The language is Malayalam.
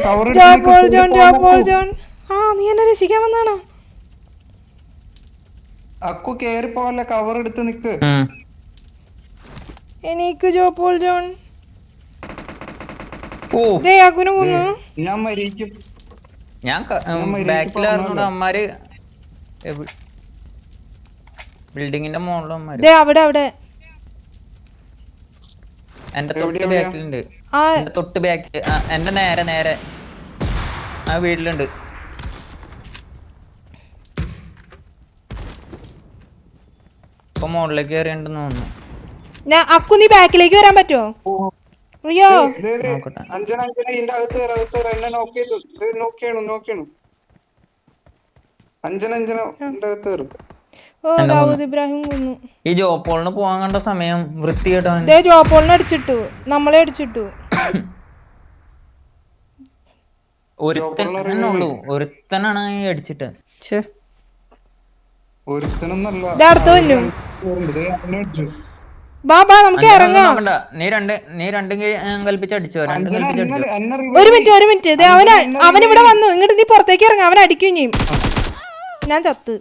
ജോൺ ആ നീ എന്നെ രക്ഷിക്കാൻ വന്നാണോ? അക്കു കേറി പോവല്ല, കവർ എടുത്ത് നിക്ക്. എനിക്ക് ജോപോൾ ജോൺ അക്കുനെ കൊന്നു. ഞാൻ മരിക്കും. ഞാൻ ബാക്കിലായിരുന്നു. അമ്മാര് ബിൽഡിങ്ങിന്റെ മുകളിൽ അവിടെ എന്റെ തൊട്ട് ബാക്കിലുണ്ട്. തൊട്ട് ബാക്ക് എന്റെ നേരെ ആ വീട്ടിലുണ്ട്. ഇപ്പൊ മുകളിലേക്ക് കയറിണ്ടെന്ന് തോന്നുന്നു. അക്കു നീ ബാക്കിലേക്ക് വരാൻ പറ്റുമോ? അയ്യോ അഞ്ജന ഇതിന്റെ അകത്ത് എന്നെ നോക്കിയാണ്. അഞ്ജന അകത്ത് കയറും. ദാവൂദ് ഇബ്രാഹിം കൊന്നു. ഈ ജോപോളിന് പോവാൻ കണ്ട സമയം വൃത്തികേട്ടോ. ജോപോളിനെ അടിച്ചിട്ടു, നമ്മളെ അടിച്ചിട്ടു. ഒരുത്തനാണ് അടിച്ചിട്ട്. അടുത്ത് വന്നു. നമുക്ക് ഇറങ്ങാം. നീ രണ്ടും കൽപ്പിച്ച് അടിച്ചോ. ഒരു മിനിറ്റ് അവൻ ഇവിടെ വന്നു. ഇങ്ങോട്ട് നീ പുറത്തേക്ക് ഇറങ്ങാം. അവൻ അടിക്കുകയും ചെയ്യും. ഞാൻ ചത്ത്.